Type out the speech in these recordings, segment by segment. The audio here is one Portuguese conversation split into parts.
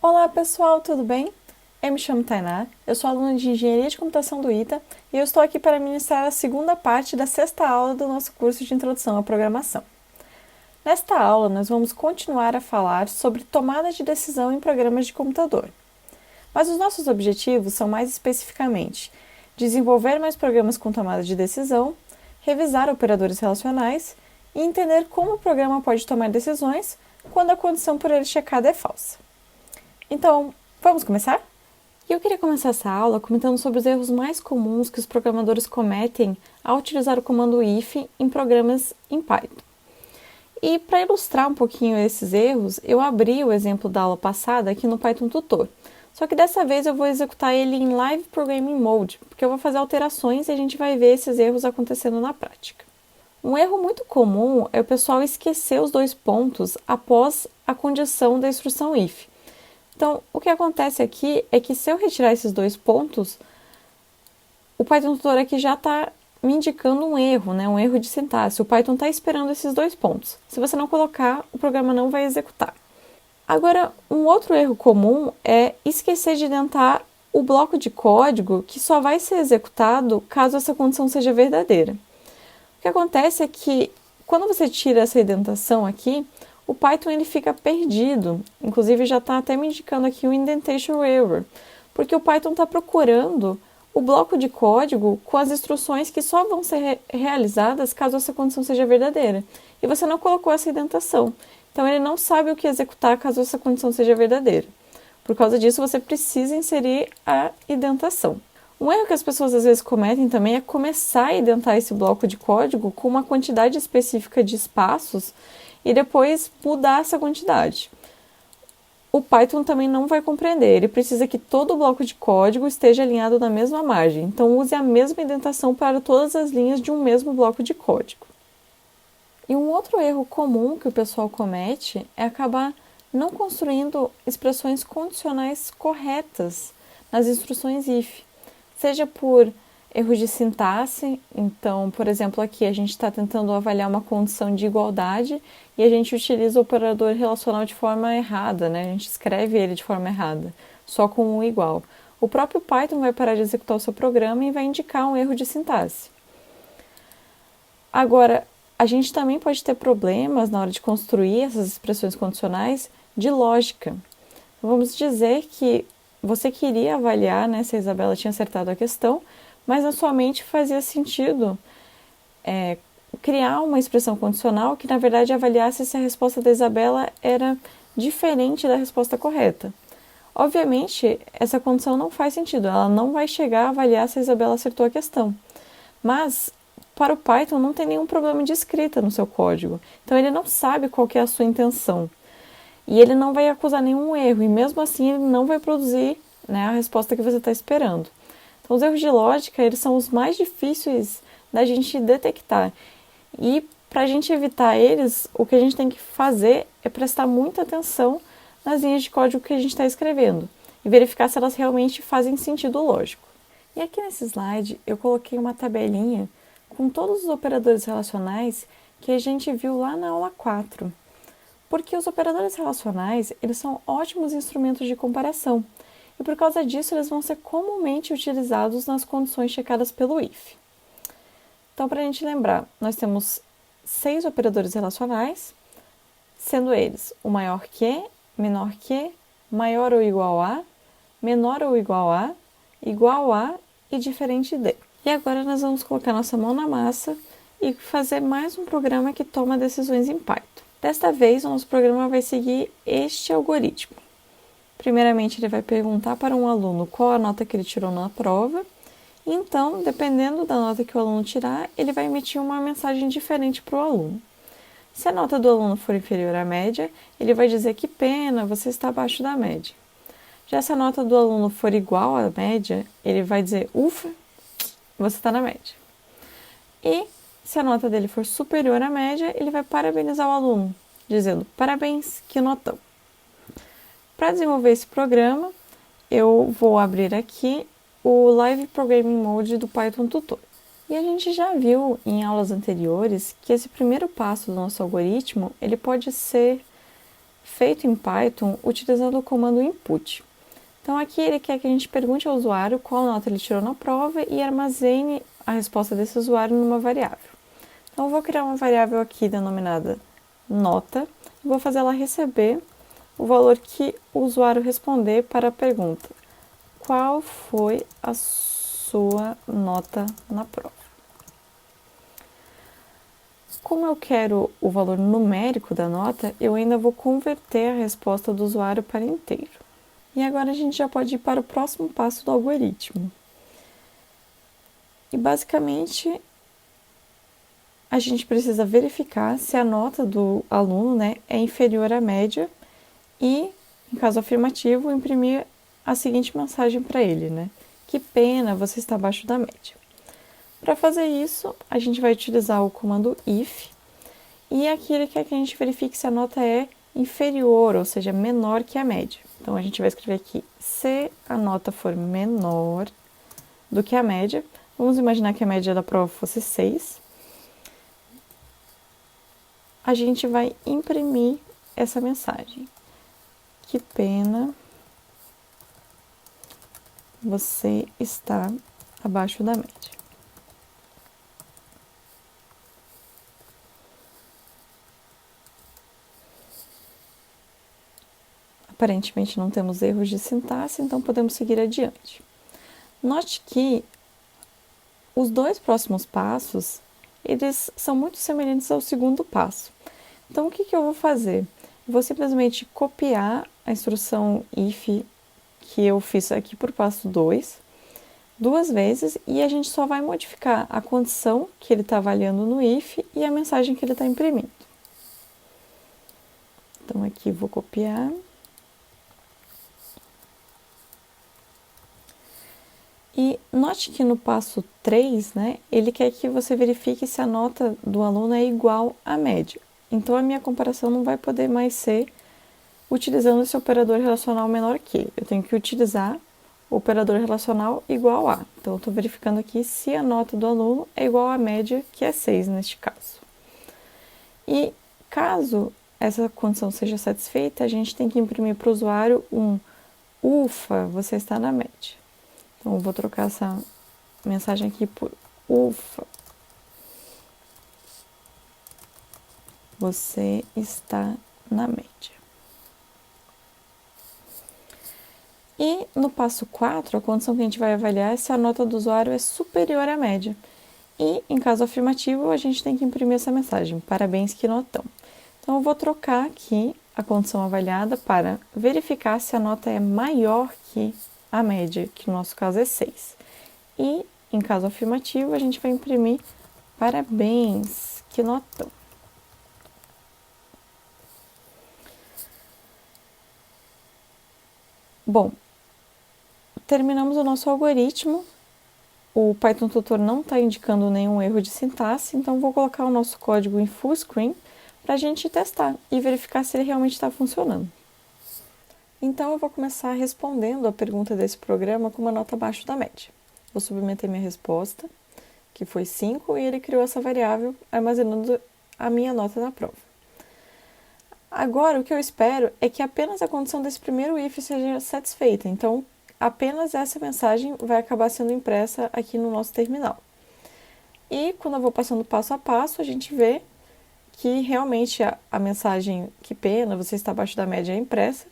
Olá pessoal, tudo bem? Eu me chamo Tainá, eu sou aluna de Engenharia de Computação do ITA e eu estou aqui para ministrar a segunda parte da sexta aula do nosso curso de Introdução à Programação. Nesta aula, nós vamos continuar a falar sobre tomada de decisão em programas de computador. Mas os nossos objetivos são mais especificamente desenvolver mais programas com tomada de decisão, revisar operadores relacionais e entender como o programa pode tomar decisões quando a condição por ele checada é falsa. Então, vamos começar? E eu queria começar essa aula comentando sobre os erros mais comuns que os programadores cometem ao utilizar o comando if em programas em Python. E para ilustrar um pouquinho esses erros, eu abri o exemplo da aula passada aqui no Python Tutor. Só que dessa vez eu vou executar ele em Live Programming Mode, porque eu vou fazer alterações e a gente vai ver esses erros acontecendo na prática. Um erro muito comum é o pessoal esquecer os dois pontos após a condição da instrução if. Então, o que acontece aqui é que se eu retirar esses dois pontos, o Python Tutor aqui já está me indicando um erro, né? Um erro de sintaxe. O Python está esperando esses dois pontos. Se você não colocar, o programa não vai executar. Agora, um outro erro comum é esquecer de indentar o bloco de código que só vai ser executado caso essa condição seja verdadeira. O que acontece é que, quando você tira essa indentação aqui, o Python ele fica perdido, inclusive já está até me indicando aqui o indentation error, porque o Python está procurando o bloco de código com as instruções que só vão ser realizadas caso essa condição seja verdadeira. E você não colocou essa indentação, então ele não sabe o que executar caso essa condição seja verdadeira. Por causa disso, você precisa inserir a indentação. Um erro que as pessoas às vezes cometem também é começar a indentar esse bloco de código com uma quantidade específica de espaços e depois mudar essa quantidade. O Python também não vai compreender, ele precisa que todo o bloco de código esteja alinhado na mesma margem, então use a mesma indentação para todas as linhas de um mesmo bloco de código. E um outro erro comum que o pessoal comete é acabar não construindo expressões condicionais corretas nas instruções if, seja por erros de sintaxe. Então, por exemplo, aqui a gente está tentando avaliar uma condição de igualdade e a gente utiliza o operador relacional de forma errada, né? A gente escreve ele de forma errada, só com um igual. O próprio Python vai parar de executar o seu programa e vai indicar um erro de sintaxe. Agora, a gente também pode ter problemas na hora de construir essas expressões condicionais de lógica. Vamos dizer que você queria avaliar, né, se a Isabela tinha acertado a questão, mas na sua mente fazia sentido criar uma expressão condicional que, na verdade, avaliasse se a resposta da Isabela era diferente da resposta correta. Obviamente, essa condição não faz sentido, ela não vai chegar a avaliar se a Isabela acertou a questão. Mas, para o Python, não tem nenhum problema de escrita no seu código, então ele não sabe qual que é a sua intenção. E ele não vai acusar nenhum erro, e mesmo assim ele não vai produzir, né, a resposta que você está esperando. Então, os erros de lógica, eles são os mais difíceis da gente detectar. E para a gente evitar eles, o que a gente tem que fazer é prestar muita atenção nas linhas de código que a gente está escrevendo e verificar se elas realmente fazem sentido lógico. E aqui nesse slide eu coloquei uma tabelinha com todos os operadores relacionais que a gente viu lá na aula 4. Porque os operadores relacionais, eles são ótimos instrumentos de comparação. E por causa disso, eles vão ser comumente utilizados nas condições checadas pelo if. Então, para a gente lembrar, nós temos 6 operadores relacionais, sendo eles o maior que, menor que, maior ou igual a, menor ou igual a e diferente de. E agora nós vamos colocar nossa mão na massa e fazer mais um programa que toma decisões em Python. Desta vez, o nosso programa vai seguir este algoritmo. Primeiramente, ele vai perguntar para um aluno qual a nota que ele tirou na prova. E então, dependendo da nota que o aluno tirar, ele vai emitir uma mensagem diferente para o aluno. Se a nota do aluno for inferior à média, ele vai dizer que pena, você está abaixo da média. Já se a nota do aluno for igual à média, ele vai dizer, ufa, você está na média. E se a nota dele for superior à média, ele vai parabenizar o aluno, dizendo, parabéns, que notão. Para desenvolver esse programa, eu vou abrir aqui o Live Programming Mode do Python Tutor. E a gente já viu em aulas anteriores que esse primeiro passo do nosso algoritmo, ele pode ser feito em Python utilizando o comando input. Então aqui ele quer que a gente pergunte ao usuário qual nota ele tirou na prova e armazene a resposta desse usuário numa variável. Então eu vou criar uma variável aqui denominada nota e vou fazer ela receber o valor que o usuário responder para a pergunta: qual foi a sua nota na prova? Como eu quero o valor numérico da nota, eu ainda vou converter a resposta do usuário para inteiro. E agora a gente já pode ir para o próximo passo do algoritmo. E basicamente, a gente precisa verificar se a nota do aluno, é inferior à média e, em caso afirmativo, imprimir a seguinte mensagem para ele, que pena, você está abaixo da média. Para fazer isso, a gente vai utilizar o comando if, e aqui ele quer que a gente verifique se a nota é inferior, ou seja, menor que a média. Então, a gente vai escrever aqui, se a nota for menor do que a média, vamos imaginar que a média da prova fosse 6, a gente vai imprimir essa mensagem. Que pena, você está abaixo da média. Aparentemente não temos erros de sintaxe, então podemos seguir adiante. Note que os dois próximos passos, eles são muito semelhantes ao segundo passo. Então, o que eu vou fazer? Eu vou simplesmente copiar a instrução if que eu fiz aqui para o passo 2, 2 vezes, e a gente só vai modificar a condição que ele está avaliando no if e a mensagem que ele está imprimindo. Então, aqui vou copiar. E note que no passo 3, ele quer que você verifique se a nota do aluno é igual à média. Então, a minha comparação não vai poder mais ser utilizando esse operador relacional menor que. Eu tenho que utilizar o operador relacional igual a. Então, eu estou verificando aqui se a nota do aluno é igual à média, que é 6 neste caso. E caso essa condição seja satisfeita, a gente tem que imprimir para o usuário um ufa, você está na média. Então, eu vou trocar essa mensagem aqui por ufa, você está na média. E no passo 4, a condição que a gente vai avaliar é se a nota do usuário é superior à média. E, em caso afirmativo, a gente tem que imprimir essa mensagem: parabéns, que notão. Então, eu vou trocar aqui a condição avaliada para verificar se a nota é maior que a média, que no nosso caso é 6. E, em caso afirmativo, a gente vai imprimir parabéns, que notão. Bom, terminamos o nosso algoritmo. O Python Tutor não está indicando nenhum erro de sintaxe, então vou colocar o nosso código em full screen para a gente testar e verificar se ele realmente está funcionando. Então, eu vou começar respondendo a pergunta desse programa com uma nota abaixo da média. Vou submeter minha resposta, que foi 5, e ele criou essa variável armazenando a minha nota na prova. Agora, o que eu espero é que apenas a condição desse primeiro if seja satisfeita. Então, apenas essa mensagem vai acabar sendo impressa aqui no nosso terminal. E quando eu vou passando passo a passo, a gente vê que realmente a mensagem que pena, você está abaixo da média, é impressa,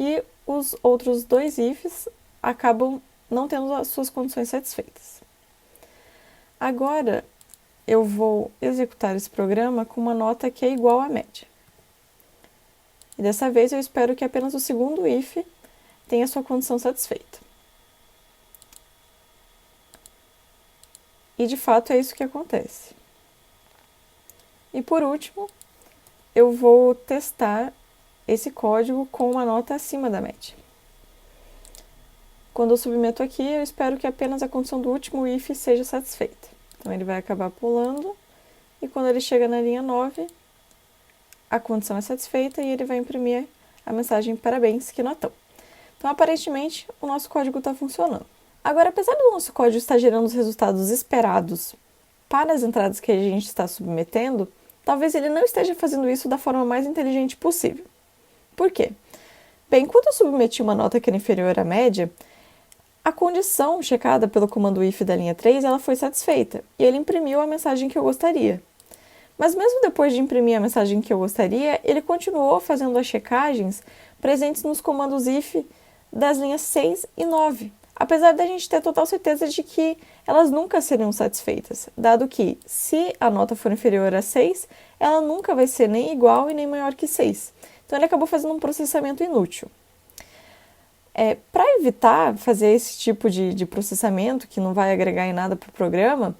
e os outros dois ifs acabam não tendo as suas condições satisfeitas. Agora, eu vou executar esse programa com uma nota que é igual à média. E dessa vez eu espero que apenas o segundo if tenha sua condição satisfeita. E de fato é isso que acontece. E por último, eu vou testar esse código com uma nota acima da média. Quando eu submeto aqui, eu espero que apenas a condição do último if seja satisfeita. Então, ele vai acabar pulando, e quando ele chega na linha 9, a condição é satisfeita e ele vai imprimir a mensagem parabéns, que notão. Então, aparentemente, o nosso código está funcionando. Agora, apesar do nosso código estar gerando os resultados esperados para as entradas que a gente está submetendo, talvez ele não esteja fazendo isso da forma mais inteligente possível. Por quê? Bem, quando eu submeti uma nota que era inferior à média, a condição checada pelo comando if da linha 3 ela foi satisfeita e ele imprimiu a mensagem que eu gostaria. Mas mesmo depois de imprimir a mensagem que eu gostaria, ele continuou fazendo as checagens presentes nos comandos if das linhas 6 e 9, apesar da gente ter total certeza de que elas nunca seriam satisfeitas, dado que, se a nota for inferior a 6, ela nunca vai ser nem igual e nem maior que 6. Então ele acabou fazendo um processamento inútil. Para evitar fazer esse tipo de processamento, que não vai agregar em nada para o programa,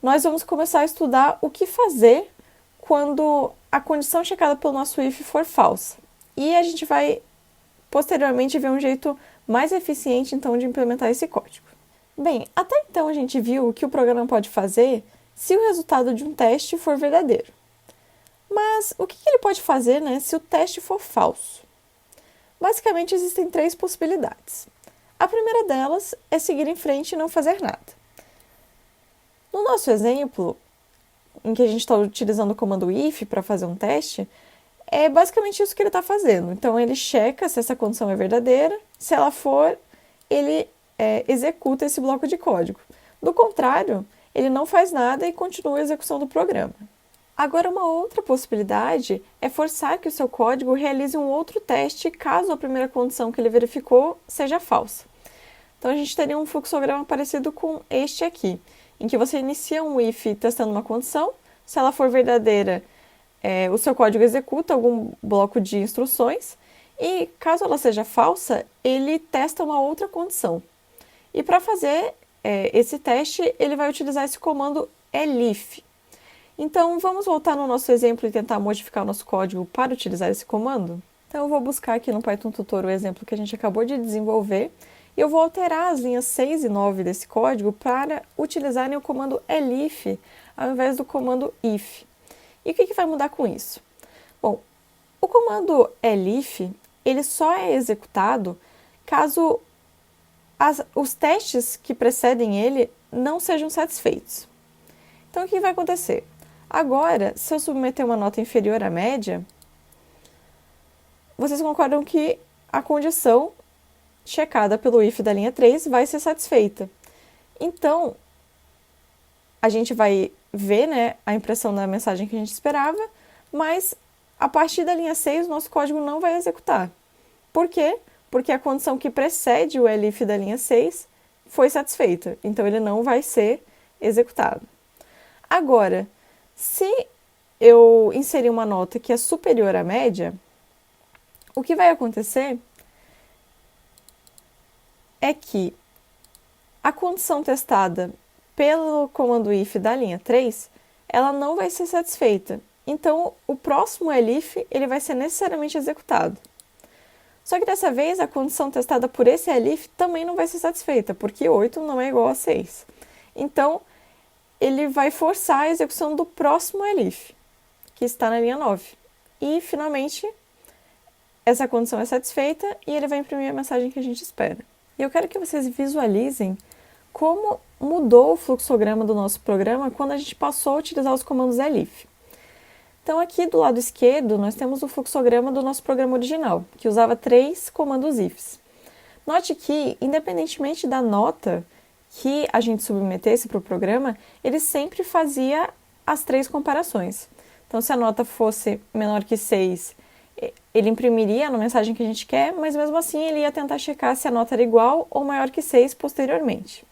nós vamos começar a estudar o que fazer quando a condição checada pelo nosso if for falsa. E a gente vai, posteriormente, ver um jeito mais eficiente, então, de implementar esse código. Bem, até então a gente viu o que o programa pode fazer se o resultado de um teste for verdadeiro. Mas o que ele pode fazer, né, se o teste for falso? Basicamente, existem 3 possibilidades. A primeira delas é seguir em frente e não fazer nada. No nosso exemplo, em que a gente está utilizando o comando if para fazer um teste, é basicamente isso que ele está fazendo. Então, ele checa se essa condição é verdadeira, se ela for, ele executa esse bloco de código. Do contrário, ele não faz nada e continua a execução do programa. Agora, uma outra possibilidade é forçar que o seu código realize um outro teste caso a primeira condição que ele verificou seja falsa. Então, a gente teria um fluxograma parecido com este aqui, em que você inicia um if testando uma condição, se ela for verdadeira, o seu código executa algum bloco de instruções, e caso ela seja falsa, ele testa uma outra condição. E para fazer esse teste, ele vai utilizar esse comando elif. Então, vamos voltar no nosso exemplo e tentar modificar o nosso código para utilizar esse comando? Então, eu vou buscar aqui no Python Tutor o exemplo que a gente acabou de desenvolver, e eu vou alterar as linhas 6 e 9 desse código para utilizarem o comando elif ao invés do comando if. E o que vai mudar com isso? Bom, o comando elif ele só é executado caso os testes que precedem ele não sejam satisfeitos. Então, o que vai acontecer? Agora, se eu submeter uma nota inferior à média, vocês concordam que a condição checada pelo if da linha 3 vai ser satisfeita. Então, a gente vai ver, né, a impressão da mensagem que a gente esperava, mas a partir da linha 6 o nosso código não vai executar. Por quê? Porque a condição que precede o elif da linha 6 foi satisfeita, então ele não vai ser executado. Agora, se eu inserir uma nota que é superior à média, o que vai acontecer é que a condição testada pelo comando if da linha 3, ela não vai ser satisfeita. Então, o próximo elif ele vai ser necessariamente executado. Só que dessa vez, a condição testada por esse elif também não vai ser satisfeita, porque 8 não é igual a 6. Então, ele vai forçar a execução do próximo elif, que está na linha 9. E, finalmente, essa condição é satisfeita e ele vai imprimir a mensagem que a gente espera. E eu quero que vocês visualizem como mudou o fluxograma do nosso programa quando a gente passou a utilizar os comandos elif. Então, aqui do lado esquerdo, nós temos o fluxograma do nosso programa original, que usava 3 comandos ifs. Note que, independentemente da nota que a gente submetesse para o programa, ele sempre fazia as 3 comparações. Então, se a nota fosse menor que 6, ele imprimiria na mensagem que a gente quer, mas mesmo assim ele ia tentar checar se a nota era igual ou maior que 6 posteriormente.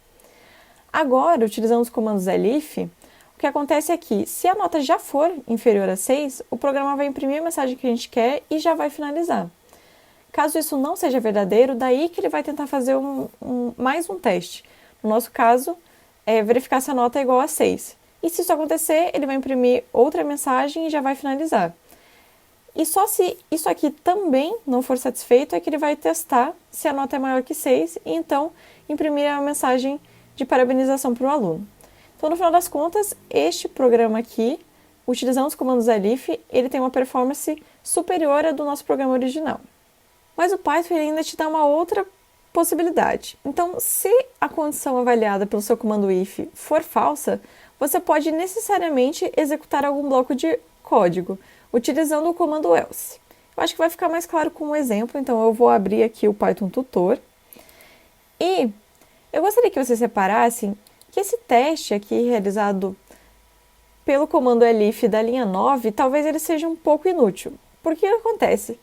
Agora, utilizando os comandos elif, o que acontece é que, se a nota já for inferior a 6, o programa vai imprimir a mensagem que a gente quer e já vai finalizar. Caso isso não seja verdadeiro, daí que ele vai tentar fazer mais um teste. No nosso caso, verificar se a nota é igual a 6. E se isso acontecer, ele vai imprimir outra mensagem e já vai finalizar. E só se isso aqui também não for satisfeito, é que ele vai testar se a nota é maior que 6 e então imprimir a mensagem de parabenização para o aluno. Então, no final das contas, este programa aqui, utilizando os comandos elif, ele tem uma performance superior à do nosso programa original. Mas o Python ainda te dá uma outra possibilidade. Então, se a condição avaliada pelo seu comando if for falsa, você pode necessariamente executar algum bloco de código, utilizando o comando else. Eu acho que vai ficar mais claro com um exemplo, então eu vou abrir aqui o Python Tutor. E eu gostaria que vocês separassem que esse teste aqui realizado pelo comando elif da linha 9, talvez ele seja um pouco inútil. Por que acontece?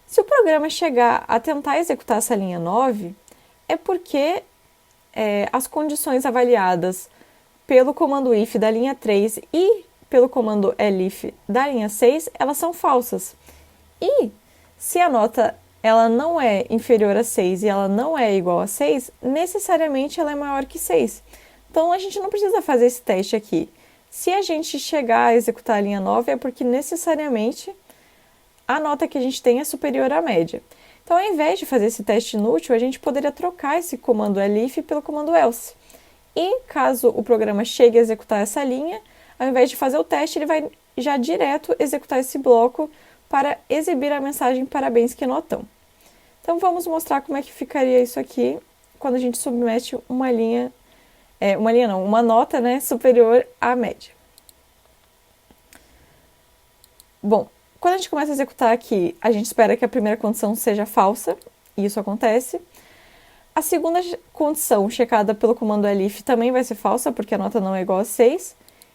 Se o programa chegar a tentar executar essa linha 9, é porque as condições avaliadas pelo comando if da linha 3 e pelo comando elif da linha 6, elas são falsas. E se a nota ela não é inferior a 6 e ela não é igual a 6, necessariamente ela é maior que 6. Então a gente não precisa fazer esse teste aqui. Se a gente chegar a executar a linha 9, é porque necessariamente a nota que a gente tem é superior à média. Então, ao invés de fazer esse teste inútil, a gente poderia trocar esse comando elif pelo comando else. E caso o programa chegue a executar essa linha, ao invés de fazer o teste, ele vai já direto executar esse bloco para exibir a mensagem parabéns que notão. Então, vamos mostrar como é que ficaria isso aqui quando a gente submete uma nota, né, superior à média. Bom, quando a gente começa a executar aqui, a gente espera que a primeira condição seja falsa, e isso acontece. A segunda condição, checada pelo comando elif, também vai ser falsa, porque a nota não é igual a 6.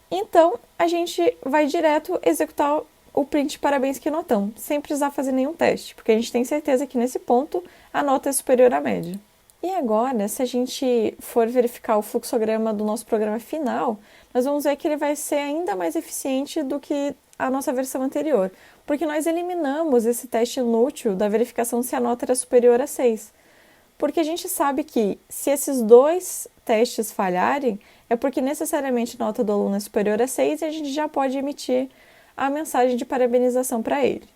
Então, a gente vai direto executar o print parabéns que notão, sem precisar fazer nenhum teste, porque a gente tem certeza que nesse ponto a nota é superior à média. E agora, se a gente for verificar o fluxograma do nosso programa final, nós vamos ver que ele vai ser ainda mais eficiente do que a nossa versão anterior, porque nós eliminamos esse teste inútil da verificação se a nota era superior a 6. Porque a gente sabe que se esses dois testes falharem, é porque necessariamente a nota do aluno é superior a 6 e a gente já pode emitir a mensagem de parabenização para ele.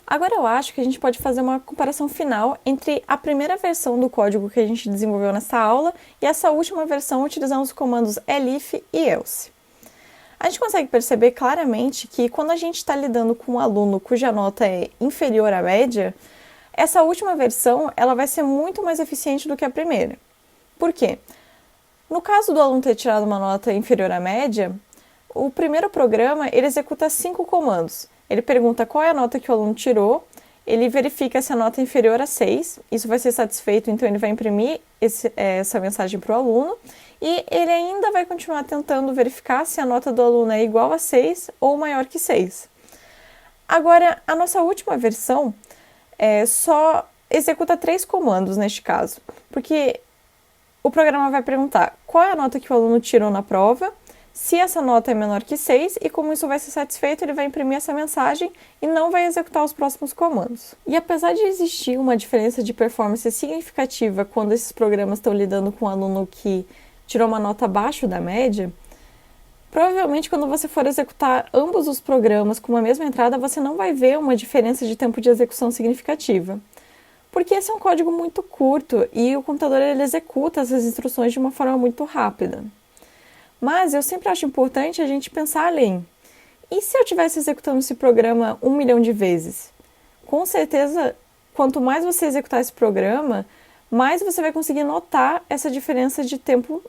Agora eu acho que a gente pode fazer uma comparação final entre a primeira versão do código que a gente desenvolveu nessa aula e essa última versão utilizando os comandos elif e else. A gente consegue perceber claramente que quando a gente está lidando com um aluno cuja nota é inferior à média, essa última versão ela vai ser muito mais eficiente do que a primeira. Por quê? No caso do aluno ter tirado uma nota inferior à média, o primeiro programa ele executa 5 comandos. Ele pergunta qual é a nota que o aluno tirou, ele verifica se a nota é inferior a 6, isso vai ser satisfeito, então ele vai imprimir essa mensagem para o aluno, e ele ainda vai continuar tentando verificar se a nota do aluno é igual a 6 ou maior que 6. Agora, a nossa última versão só executa 3 comandos neste caso, porque o programa vai perguntar qual é a nota que o aluno tirou na prova, se essa nota é menor que 6 e como isso vai ser satisfeito, ele vai imprimir essa mensagem e não vai executar os próximos comandos. E apesar de existir uma diferença de performance significativa quando esses programas estão lidando com um aluno que tirou uma nota abaixo da média, provavelmente quando você for executar ambos os programas com uma mesma entrada, você não vai ver uma diferença de tempo de execução significativa. Porque esse é um código muito curto e o computador ele executa essas instruções de uma forma muito rápida. Mas eu sempre acho importante a gente pensar além. E se eu estivesse executando esse programa 1 milhão de vezes? Com certeza, quanto mais você executar esse programa, mais você vai conseguir notar essa diferença de tempo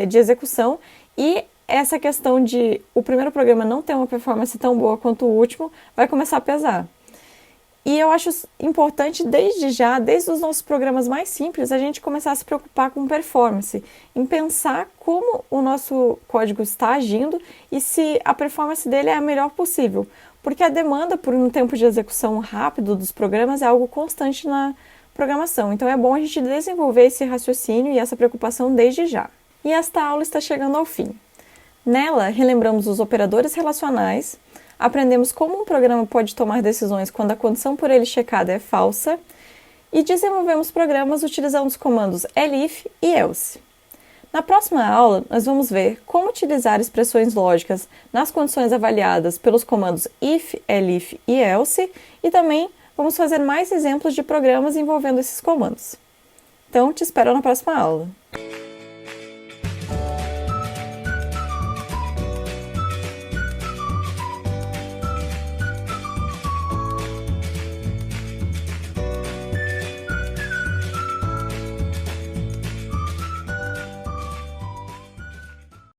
de execução e essa questão de o primeiro programa não ter uma performance tão boa quanto o último vai começar a pesar. E eu acho importante desde os nossos programas mais simples, a gente começar a se preocupar com performance, em pensar como o nosso código está agindo e se a performance dele é a melhor possível. Porque a demanda por um tempo de execução rápido dos programas é algo constante na programação. Então é bom a gente desenvolver esse raciocínio e essa preocupação desde já. E esta aula está chegando ao fim. Nela, relembramos os operadores relacionais, aprendemos como um programa pode tomar decisões quando a condição por ele checada é falsa e desenvolvemos programas utilizando os comandos elif e else. Na próxima aula, nós vamos ver como utilizar expressões lógicas nas condições avaliadas pelos comandos if, elif e else e também vamos fazer mais exemplos de programas envolvendo esses comandos. Então, te espero na próxima aula.